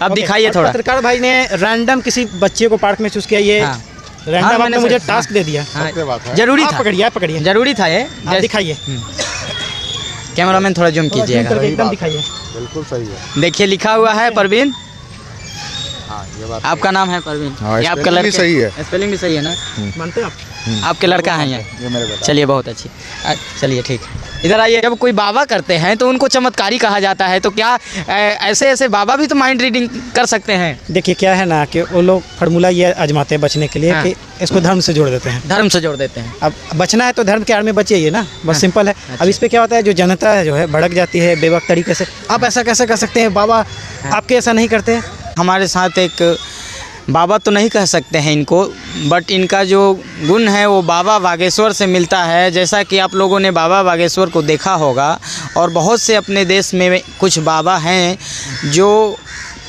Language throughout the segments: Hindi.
आप दिखाइए थोड़ा। पत्रकार भाई ने रैंडम किसी बच्चे को पार्क में चूज किया, ये रैंडम आपने मुझे टास्क दे दिया। जरूरी था, पकड़िए जरूरी था ये। दिखाइए, कैमरामैन थोड़ा जूम कीजिएगा, एकदम दिखाइए। बिल्कुल सही है। देखिए लिखा हुआ है परवीन। ये बात आपका नाम है परवीन? ये आपका स्पेलिंग भी सही है। स्पेलिंग भी सही है ना? मानते हैं आप? आपके लड़का हैं ये मेरे बेटा। चलिए बहुत अच्छी। चलिए ठीक है, इधर आइए। जब कोई बाबा करते हैं तो उनको चमत्कारी कहा जाता है, तो क्या ऐसे ऐसे बाबा भी तो माइंड रीडिंग कर सकते हैं? देखिए क्या है ना कि वो लोग फार्मूला ये आजमाते हैं बचने के लिए कि इसको धर्म से जोड़ देते हैं। धर्म से जोड़ देते हैं। अब बचना है तो धर्म के आड़ में बचिए ना, बस सिंपल है। अब इस पे क्या होता है, जो जनता है जो है भड़क जाती है बेवक्त तरीके से। आप ऐसा कैसे कर सकते हैं, बाबा आपके ऐसा नहीं करते। हमारे साथ एक बाबा तो नहीं कह सकते हैं इनको, बट इनका जो गुण है वो बाबा बागेश्वर से मिलता है। जैसा कि आप लोगों ने बाबा बागेश्वर को देखा होगा, और बहुत से अपने देश में कुछ बाबा हैं जो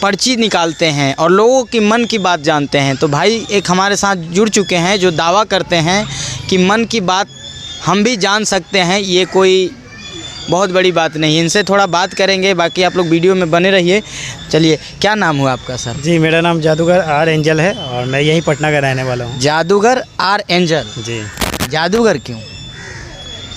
पर्ची निकालते हैं और लोगों की मन की बात जानते हैं। तो भाई एक हमारे साथ जुड़ चुके हैं जो दावा करते हैं कि मन की बात हम भी जान सकते हैं। ये कोई बहुत बड़ी बात नहीं, इनसे थोड़ा बात करेंगे, बाकी आप लोग वीडियो में बने रहिए। चलिए, क्या नाम हुआ आपका सर? जी मेरा नाम जादूगर आर एंजल है और मैं यहीं पटना का रहने वाला हूँ। जादूगर आर एंजल जी। जादूगर क्यों?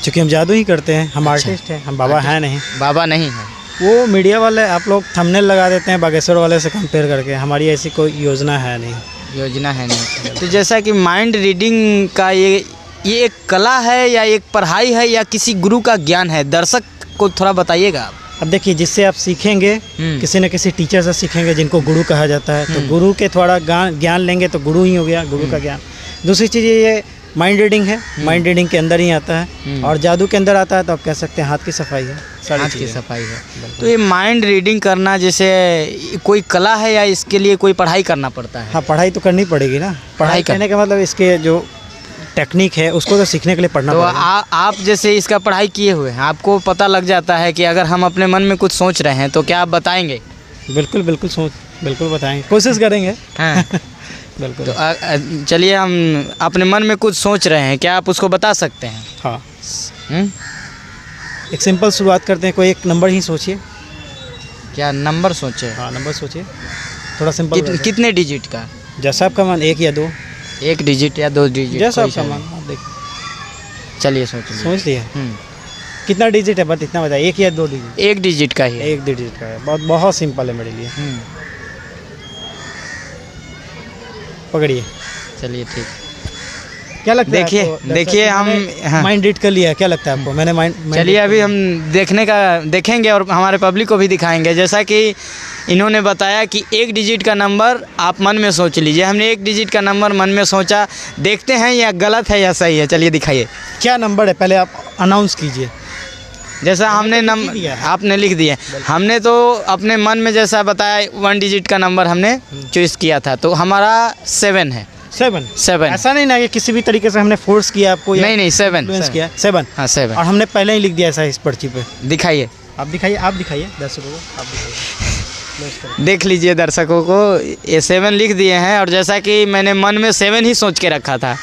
चूँकि हम जादू ही करते हैं, हम आर्टिस्ट हैं, हम बाबा हैं नहीं। बाबा नहीं है। वो मीडिया वाले आप लोग थंबनेल लगा देते हैं बागेश्वर वाले से कंपेयर करके, हमारी ऐसी कोई योजना है नहीं। योजना है नहीं। तो जैसा कि माइंड रीडिंग का ये एक कला है या एक पढ़ाई है या किसी गुरु का ज्ञान है, दर्शक को थोड़ा बताइएगा आप। अब देखिए, जिससे आप सीखेंगे किसी न किसी टीचर से सीखेंगे जिनको गुरु कहा जाता है, तो गुरु के थोड़ा ज्ञान लेंगे तो गुरु ही हो गया, गुरु का ज्ञान। दूसरी चीज़ ये माइंड रीडिंग है, माइंड रीडिंग के अंदर ही आता है, और जादू के अंदर आता है, तो आप कह सकते हैं हाथ की सफाई है, हाथ की सफाई है। तो ये माइंड रीडिंग करना जैसे कोई कला है या इसके लिए कोई पढ़ाई करना पड़ता है? हाँ, पढ़ाई तो करनी पड़ेगी ना। पढ़ाई करने का मतलब इसके जो टेक्निक है उसको तो सीखने के लिए पढ़ना तो पड़ेगा। आप जैसे इसका पढ़ाई किए हुए हैं, आपको पता लग जाता है कि अगर हम अपने मन में कुछ सोच रहे हैं तो क्या आप बताएंगे? बिल्कुल बिल्कुल बताएंगे, कोशिश करेंगे। हाँ बिल्कुल। तो चलिए, हम अपने मन में कुछ सोच रहे हैं, क्या आप उसको बता सकते हैं? हाँ। एक सिंपल शुरुआत करते हैं, कोई एक नंबर ही सोचिए। क्या नंबर सोचे? हाँ, नंबर सोचिए, थोड़ा सिंपल। कितने डिजिट का? जैसा आपका मन, एक या दो। एक डिजिट या दो डिजिट, जैसा आपका मन। देख, चलिए सोच लिया। कितना डिजिट है बस इतना बताइए, एक या दो डिजिट? एक डिजिट का ही है। एक डिजिट का है, बहुत सिंपल है मेरे लिए। पकड़िए। चलिए ठीक। क्या लगता है? देखिए हम माइंड रीड कर लिया, क्या लगता है आपको? मैंने माइंड चलिए अभी हम देखेंगे और हमारे पब्लिक को भी दिखाएंगे। जैसा कि इन्होंने बताया कि एक डिजिट का नंबर आप मन में सोच लीजिए। हमने एक डिजिट का नंबर मन में सोचा, देखते हैं या गलत है या सही है। चलिए दिखाइए क्या नंबर है, पहले आप अनाउंस कीजिए। जैसा हमने नंबर आपने लिख दिया, हमने तो अपने मन में जैसा बताया 1 डिजिट का नंबर हमने चॉइस किया था, तो हमारा 7 है। 7 ऐसा नहीं ना कि किसी भी तरीके से हमने फोर्स किया आपको? नहीं 7 किया 7। हाँ 7, और हमने पहले ही लिख दिया ऐसा इस पर्ची पे। दिखाइए, आप दिखाइए दर्शकों को, आप दिखाइए। देख लीजिए दर्शकों को, ये 7 लिख दिए हैं, और जैसा कि मैंने मन में 7 ही सोच के रखा था।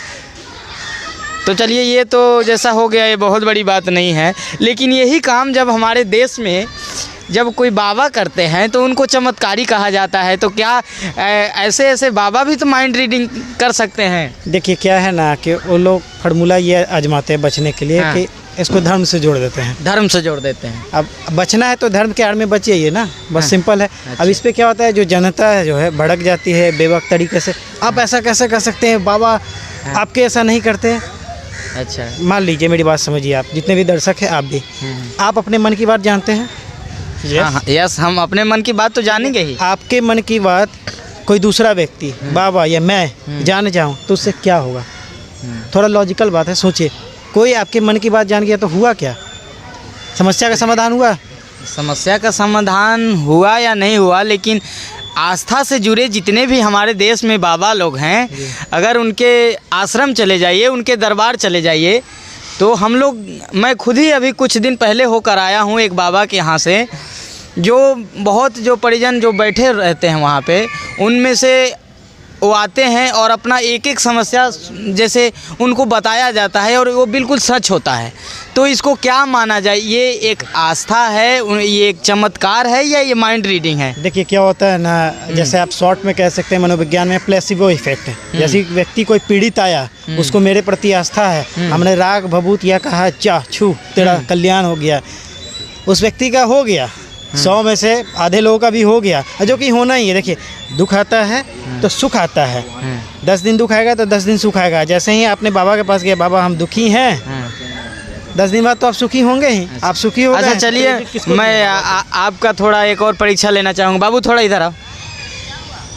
तो चलिए, ये तो जैसा हो गया, ये बहुत बड़ी बात नहीं है। लेकिन यही काम जब हमारे देश में जब कोई बाबा करते हैं तो उनको चमत्कारी कहा जाता है, तो क्या ऐसे ऐसे बाबा भी तो माइंड रीडिंग कर सकते हैं? देखिए क्या है ना कि वो लोग फार्मूला ये आजमाते हैं बचने के लिए कि इसको धर्म से जोड़ देते हैं। धर्म से जोड़ देते हैं। अब बचना है तो धर्म के आड़ में बचिए ना, बस सिंपल है। अब इस पे क्या होता है, जो जनता है जो है भड़क जाती है बेवक्त तरीके से। आप ऐसा कैसे कर सकते हैं, बाबा आपके ऐसा नहीं करते। अच्छा, मान लीजिए, मेरी बात समझिए, आप जितने भी दर्शक हैं, आप भी, आप अपने मन की बात जानते हैं। यस, हम अपने मन की बात तो जानेंगे ही। आपके मन की बात कोई दूसरा व्यक्ति, बाबा या मैं जान जाऊं तो उससे क्या होगा? थोड़ा लॉजिकल बात है, सोचिए। कोई आपके मन की बात जान गया तो हुआ क्या? समस्या का समाधान हुआ? समस्या का समाधान हुआ या नहीं हुआ, लेकिन आस्था से जुड़े जितने भी हमारे देश में बाबा लोग हैं, अगर उनके आश्रम चले जाइए, उनके दरबार चले जाइए, तो हम लोग, मैं खुद ही अभी कुछ दिन पहले होकर आया हूँ एक बाबा के यहाँ से, जो बहुत जो परिजन जो बैठे रहते हैं वहाँ पे, उनमें से वो आते हैं और अपना एक एक समस्या जैसे उनको बताया जाता है और वो बिल्कुल सच होता है। तो इसको क्या माना जाए, ये एक आस्था है, ये एक चमत्कार है या ये माइंड रीडिंग है? देखिए क्या होता है ना, जैसे आप शॉर्ट में कह सकते हैं मनोविज्ञान में प्लेसिबो इफेक्ट है। जैसे व्यक्ति कोई पीड़ित आया, उसको मेरे प्रति आस्था है, हमने राग भभूत या कहा चाह छू तेरा कल्याण हो गया, उस व्यक्ति का हो गया, 100 में से आधे लोगों का भी हो गया, जो कि होना ही है। देखिए दुख आता है तो सुख आता है, 10 दिन दुख आएगा तो 10 दिन सुख आएगा। जैसे ही आपने बाबा के पास गए, बाबा हम दुखी हैं, 10 दिन बाद तो आप सुखी होंगे ही, आप सुखी हो गए। अच्छा चलिए मैं आपका थोड़ा एक और परीक्षा लेना चाहूँगा। बाबू थोड़ा इधर आओ,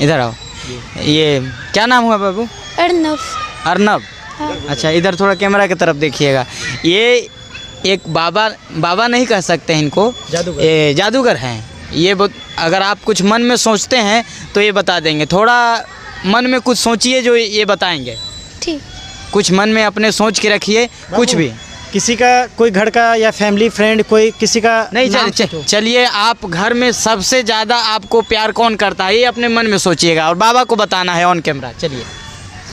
इधर आओ। ये क्या नाम हुआ बाबू? अर्नव। अर्नब। अच्छा इधर थोड़ा कैमरा की तरफ देखिएगा। ये एक बाबा नहीं कह सकते हैं इनको, जादूगर। ये जादूगर हैं। ये अगर आप कुछ मन में सोचते हैं तो ये बता देंगे। थोड़ा मन में कुछ सोचिए जो ये बताएंगे। ठीक। कुछ मन में अपने सोच के रखिए, कुछ भी। किसी का कोई घर का या फैमिली फ्रेंड कोई किसी का नहीं, चलिए आप घर में सबसे ज़्यादा आपको प्यार कौन करता है ये अपने मन में सोचिएगा और बाबा को बताना है ऑन कैमरा। चलिए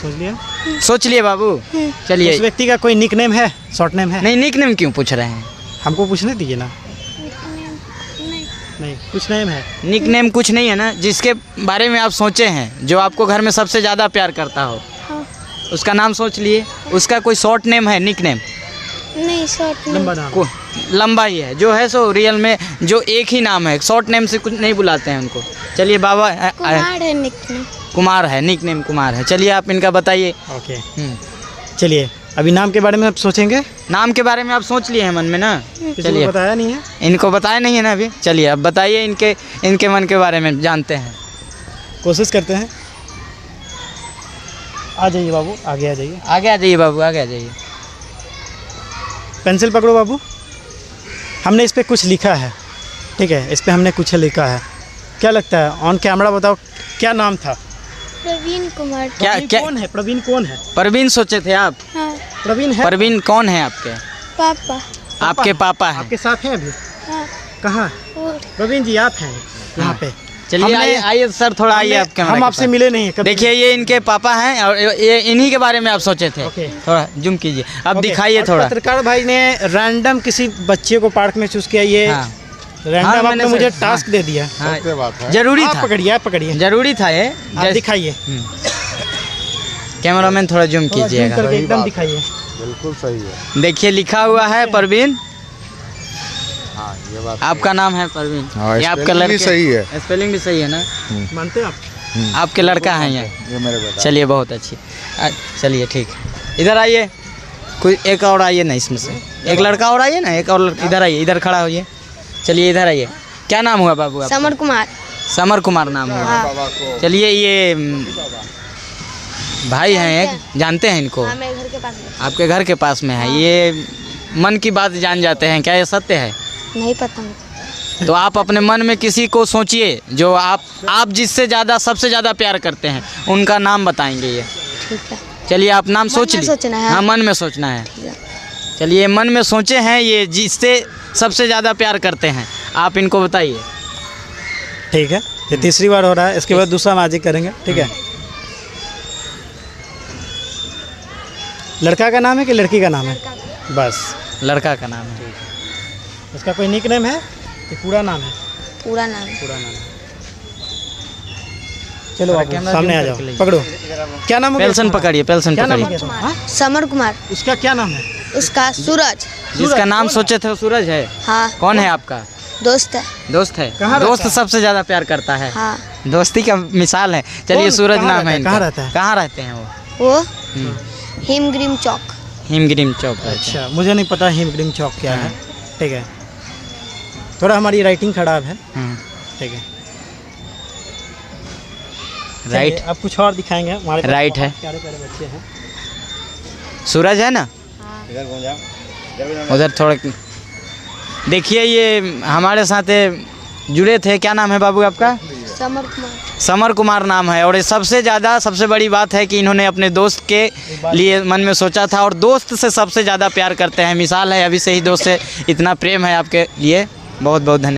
सोच लिया, सोच लिए बाबू। चलिए उस व्यक्ति का कोई निक नेम है, शॉर्ट नेम है? नहीं, निक नेम क्यों पूछ रहे हैं? हमको पूछने दीजिए ना। नहीं कुछ नेम है? निक नेम कुछ नहीं है ना, जिसके बारे में आप सोचे हैं, जो आपको घर में सबसे ज़्यादा प्यार करता हो, हाँ। उसका नाम सोच लिए। उसका कोई शॉर्ट नेम है, निक नेम? नहीं, शॉर्ट लंबा नाम। लंबा ही है, जो है सो रियल में जो एक ही नाम है, शॉर्ट नेम से कुछ नहीं बुलाते हैं उनको। चलिए बाबा कुमार है निकनेम। कुमार है, निक नेम कुमार है। चलिए आप इनका बताइए। ओके चलिए, अभी नाम के बारे में आप सोचेंगे? नाम के बारे में आप सोच लिए हैं मन में ना? किसी चलिए को बताया नहीं है? इनको बताया नहीं है ना अभी। चलिए अब बताइए इनके मन के बारे में जानते हैं। कोशिश करते हैं। आ जाइए बाबू, आगे आ जाइए। आगे आ जाइए बाबू, आगे आ जाइए। पेंसिल पकड़ो बाबू। हमने इस पे कुछ लिखा है, ठीक है? इस पे हमने कुछ लिखा है। क्या लगता है, ऑन कैमरा बताओ क्या नाम था? प्रवीण कुमार। क्या कौन है? प्रवीण कौन है? प्रवीण सोचे थे आप? हाँ। प्रवीण है? प्रवीण कौन है आपके? पापा। आपके पापा हैं। आपके साथ हैं अभी? हाँ। कहाँ? और प्रवीण जी आप हैं यहाँ पे? चलिए आइए सर, थोड़ा आइए आप कैमरा हम के आपसे पास। मिले नहीं है। देखिए ये इनके पापा हैं और ये इन्हीं के बारे में आप सोचे थे। ओके। थोड़ा जूम कीजिए, अब ओके, दिखाइए और थोड़ा। पत्रकार भाई ने रैंडम किसी बच्चे को पार्क में चूज किया। ये हाँ। रैंडम हाँ, आपने मैंने मुझे सर- टास्क दे दिया। हाँ, सत्य बात है। जरूरी आप था, पकड़िए, आप पकड़िए, जरूरी था ये। आप दिखाइए। कैमरामैन थोड़ा जूम थोड़ा zoom कीजिएगा। करके सही एकदम बात। दिखाइए। बिल्कुल सही है। देखिए लिखा हुआ है प्रवीण। हाँ ये बात आपका नाम है प्रवीण। हाँ, ये आपका spelling भी लड़का सही है। स्पेलिंग भी सही है ना? मानते हैं आप? आपके लड़का है ये मेरे बेटा। चलिए बहुत अच्छी। चलिए ठीक है, इधर आइए। कोई एक और आइए ना इसमें से, एक लड़का और आइए ना, एक और इधर आइए, इधर खड़ा होइए। चलिए इधर आइए। क्या नाम हुआ बाबू आपका? समर कुमार। समर कुमार नाम हुआ। हाँ। चलिए ये भाई हैं एक, जानते हैं इनको? हाँ, मेरे घर के पास में। आपके घर के पास में है। ये मन की बात जान जाते हैं, क्या ये सत्य है? नहीं पता मुझे। तो आप अपने मन में किसी को सोचिए जो आप जिससे ज़्यादा सबसे ज़्यादा प्यार करते हैं, उनका नाम बताएंगे ये। ठीक है। चलिए आप नाम मन सोच में लीजिए। सोचना है। हाँ मन में सोचना है। ठीक है। चलिए मन में सोचे हैं ये जिससे सबसे ज़्यादा प्यार करते हैं, आप इनको बताइए। ठीक है, ये तीसरी बार हो रहा है। इसके बाद दूसरा मैजिक करेंगे, ठीक है? लड़का का नाम है कि लड़की का नाम है? बस लड़का का नाम है। इसका कोई निक नेम है कि पूरा नाम है? पूरा नाम। पूरा नाम है। चलो थोड़ा बाबू, कैमरा सामने zoom आ जाओ, करके लीजिए। पकड़ो। क्या नाम हो गया पेल्सन तुम्हारा? पकड़िए, पेल्सन क्या नाम हो पकड़िए। गया तुम्हारा? हाँ? समर कुमार। उसका क्या नाम है? उसका सूरज। जिसका नाम सोचे थे वो सूरज है। हाँ। कौन है आपका दोस्त है। दोस्त? है कहाँ रहता दोस्त है? सबसे ज़्यादा प्यार करता है। हाँ। दोस्ती का मिसाल है। चलिए कौन? सूरज कहाँ नाम रहता है है? इनका। कहाँ रहता है? कहाँ रहते हैं वो? वो हिमग्रीम चौक। हिमग्रीम चौक। अच्छा, मुझे नहीं पता हिमग्रीम चौक क्या है। ठीक है, थोड़ा हमारी राइटिंग खराब है। ठीक है, राइट। चलिए, अब कुछ और दिखाएंगे। हमारे पास राइट है। बहुत प्यारे प्यारे बच्चे हैं। सूरज है ना? उधर थोड़ा देखिए, ये हमारे साथ जुड़े थे। क्या नाम है बाबू आपका? समर कुमार। समर कुमार नाम है। और ये सबसे बड़ी बात है कि इन्होंने अपने दोस्त के लिए मन में सोचा था और दोस्त से सबसे ज़्यादा प्यार करते हैं। मिसाल है, अभी से ही दोस्त से इतना प्रेम है आपके लिए। बहुत बहुत धन्यवाद।